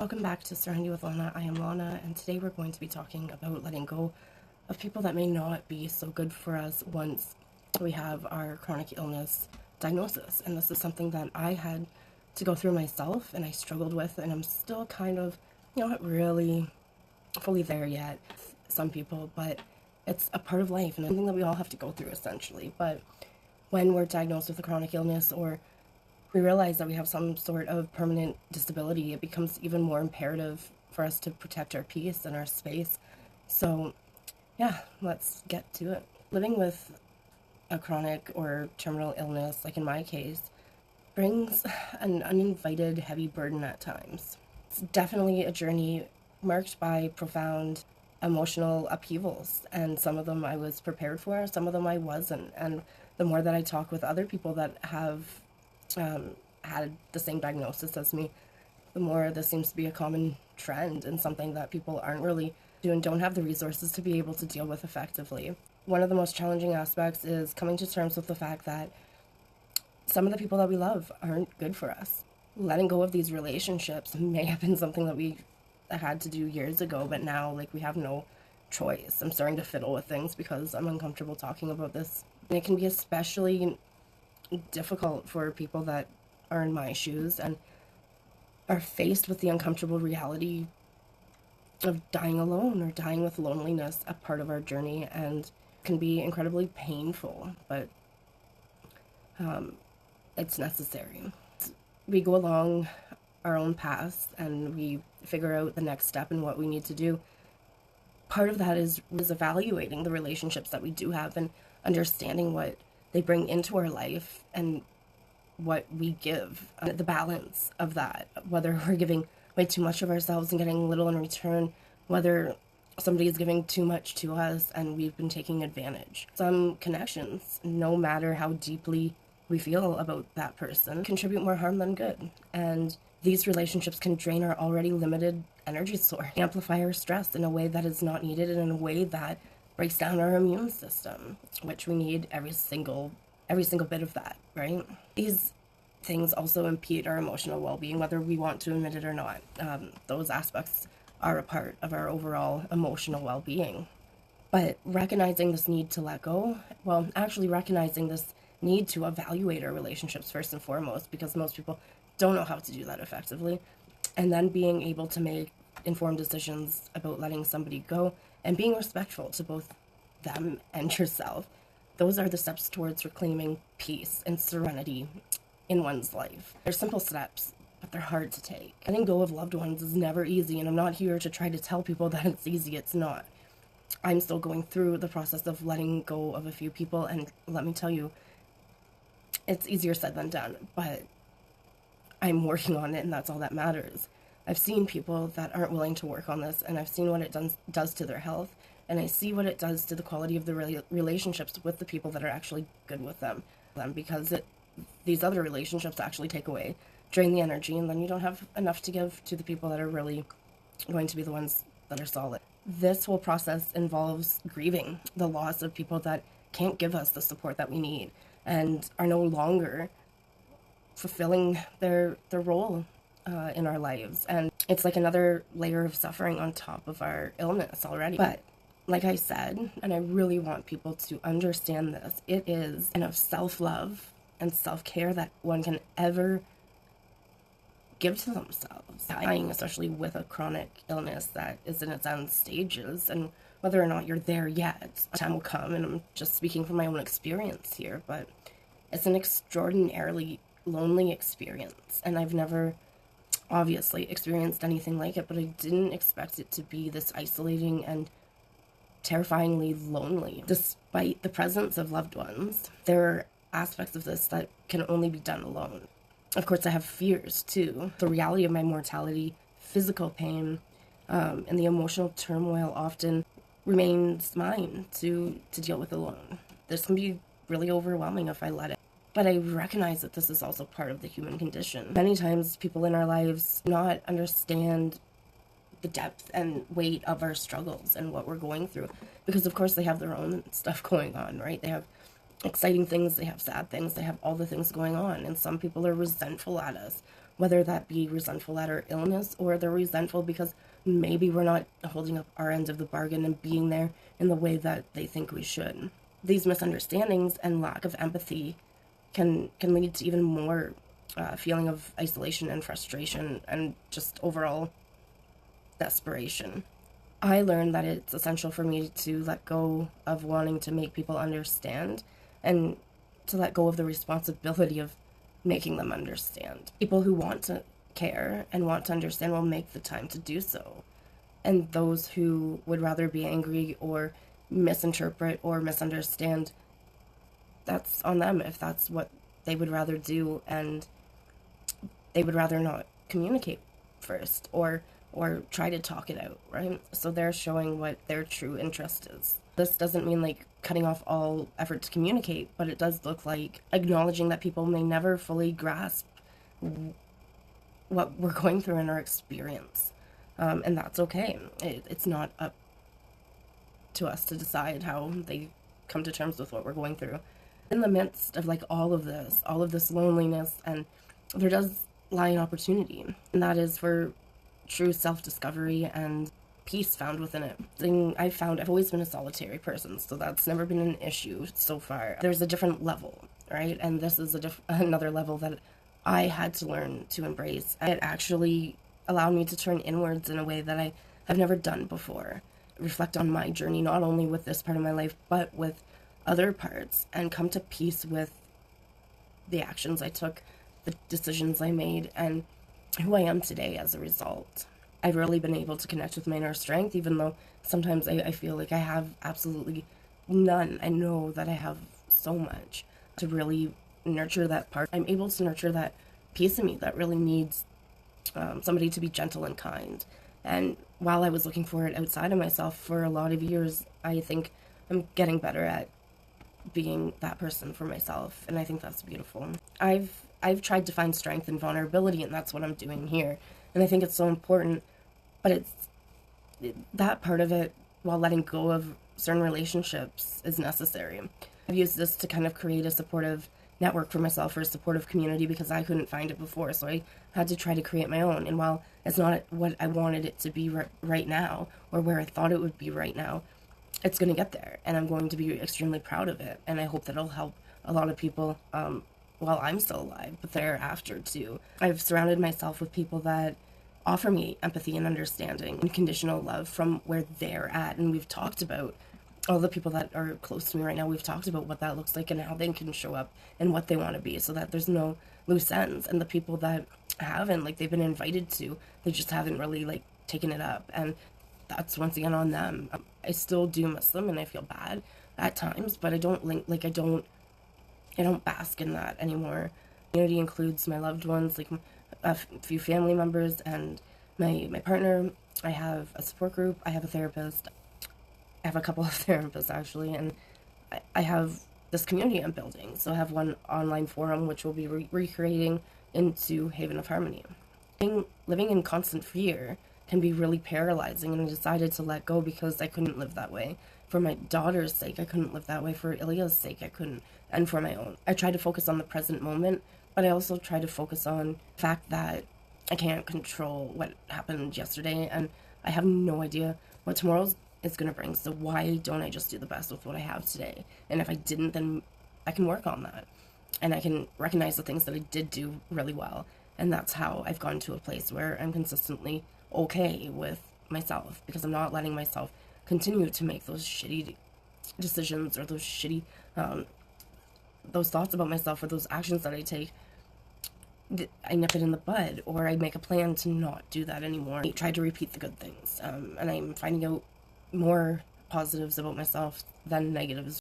Welcome back to Serenity with Lana. I am Lana, and today we're going to be talking about letting go of people that may not be so good for us once we have our chronic illness diagnosis. And this is something that I had to go through myself and I struggled with, and I'm still kind of not really fully there yet. Some people, but it's a part of life and something that we all have to go through essentially. But when we're diagnosed with a chronic illness or we realize that we have some sort of permanent disability, it becomes even more imperative for us to protect our peace and our space. So, yeah, let's get to it. Living with a chronic or terminal illness, like in my case, brings an uninvited heavy burden at times. It's definitely a journey marked by profound emotional upheavals, and some of them I was prepared for, some of them I wasn't. And the more that I talk with other people that have had the same diagnosis as me, the more this seems to be a common trend and something that people aren't really doing, don't have the resources to be able to deal with effectively. One of the most challenging aspects is coming to terms with the fact that some of the people that we love aren't good for us. Letting go of these relationships may have been something that we had to do years ago, but now we have no choice. I'm starting to fiddle with things because I'm uncomfortable talking about this. And it can be especially difficult for people that are in my shoes and are faced with the uncomfortable reality of dying alone or dying with loneliness, a part of our journey, and can be incredibly painful, but it's necessary. We go along our own paths and we figure out the next step and what we need to do. Part of that is evaluating the relationships that we do have and understanding what they bring into our life and what we give, the balance of that, whether we're giving way too much of ourselves and getting little in return, whether somebody is giving too much to us and we've been taking advantage. Some connections, no matter how deeply we feel about that person, contribute more harm than good. And these relationships can drain our already limited energy source, amplify our stress in a way that is not needed and in a way that breaks down our immune system, which we need every single bit of that, right? These things also impede our emotional well-being, whether we want to admit it or not. Those aspects are a part of our overall emotional well-being. But recognizing this need to let go, recognizing this need to evaluate our relationships first and foremost, because most people don't know how to do that effectively, and then being able to make informed decisions about letting somebody go and being respectful to both them and yourself. Those are the steps towards reclaiming peace and serenity in one's life. They're simple steps, but they're hard to take. Letting go of loved ones is never easy, and I'm not here to try to tell people that it's easy. It's not. I'm still going through the process of letting go of a few people, and let me tell you, it's easier said than done, but I'm working on it, and that's all that matters. I've seen people that aren't willing to work on this, and I've seen what it does to their health, and I see what it does to the quality of the relationships with the people that are actually good with them because these other relationships actually drain the energy, and then you don't have enough to give to the people that are really going to be the ones that are solid. This whole process involves grieving the loss of people that can't give us the support that we need and are no longer fulfilling their role in our lives. And it's like another layer of suffering on top of our illness already. But like I said, and I really want people to understand this, it is enough self-love and self-care that one can ever give to themselves. Dying, especially with a chronic illness that is in its end stages, and whether or not you're there yet, time will come, and I'm just speaking from my own experience here, but it's an extraordinarily lonely experience, and I've never obviously experienced anything like it, but I didn't expect it to be this isolating and terrifyingly lonely. Despite the presence of loved ones, there are aspects of this that can only be done alone. Of course, I have fears too. The reality of my mortality, physical pain, and the emotional turmoil often remains mine to deal with alone. This can be really overwhelming if I let it. But I recognize that this is also part of the human condition. Many times people in our lives not understand the depth and weight of our struggles and what we're going through, because of course they have their own stuff going on, right? They have exciting things, they have sad things, they have all the things going on, and some people are resentful at us whether that be resentful at our illness, or they're resentful because maybe we're not holding up our end of the bargain and being there in the way that they think we should. These misunderstandings and lack of empathy can lead to even more feeling of isolation and frustration and just overall desperation. I learned that it's essential for me to let go of wanting to make people understand and to let go of the responsibility of making them understand. People who want to care and want to understand will make the time to do so. And those who would rather be angry or misinterpret or misunderstand, that's on them if that's what they would rather do, and they would rather not communicate first or try to talk it out, right? So they're showing what their true interest is. This doesn't mean like cutting off all effort to communicate, but it does look like acknowledging that people may never fully grasp what we're going through in our experience. And that's okay. It's not up to us to decide how they come to terms with what we're going through. In the midst of like all of this loneliness, and there does lie an opportunity, and that is for true self-discovery and peace found within it. I've always been a solitary person, so that's never been an issue so far. There's a different level, right? And this is another level that I had to learn to embrace. It actually allowed me to turn inwards in a way that I have never done before. Reflect on my journey, not only with this part of my life, but with other parts, and come to peace with the actions I took, the decisions I made, and who I am today as a result. I've really been able to connect with my inner strength, even though sometimes I feel like I have absolutely none. I know that I have so much to really nurture that part. I'm able to nurture that piece of me that really needs somebody to be gentle and kind. And while I was looking for it outside of myself for a lot of years, I think I'm getting better at being that person for myself, and I think that's beautiful. I've tried to find strength in vulnerability, and that's what I'm doing here. And I think it's so important, but it's that part of it, while letting go of certain relationships, is necessary. I've used this to kind of create a supportive network for myself, or a supportive community, because I couldn't find it before, so I had to try to create my own. And while it's not what I wanted it to be right now, or where I thought it would be right now, it's going to get there, and I'm going to be extremely proud of it, and I hope that it'll help a lot of people while I'm still alive, but thereafter too. I've surrounded myself with people that offer me empathy and understanding, unconditional love from where they're at, and we've talked about all the people that are close to me right now. We've talked about what that looks like and how they can show up and what they want to be, so that there's no loose ends. And the people that haven't, like, they've been invited to, they just haven't really like taken it up, and that's once again on them. I still do miss them, and I feel bad at times, but I don't I don't bask in that anymore. Community includes my loved ones, like a few family members, and my partner. I have a support group. I have a therapist. I have a couple of therapists, actually, and I have this community I'm building. So I have one online forum, which we'll be recreating into Haven of Harmony. Living in constant fear can be really paralyzing, and I decided to let go because I couldn't live that way. For my daughter's sake, I couldn't live that way. For Ilya's sake, I couldn't. And for my own. I try to focus on the present moment, but I also try to focus on the fact that I can't control what happened yesterday, and I have no idea what tomorrow is going to bring. So why don't I just do the best with what I have today? And if I didn't, then I can work on that. And I can recognize the things that I did do really well. And that's how I've gotten to a place where I'm consistently okay with myself, because I'm not letting myself continue to make those shitty decisions, or those shitty those thoughts about myself, or those actions that I take. I nip it in the bud, or I make a plan to not do that anymore. I try to repeat the good things, and I'm finding out more positives about myself than negatives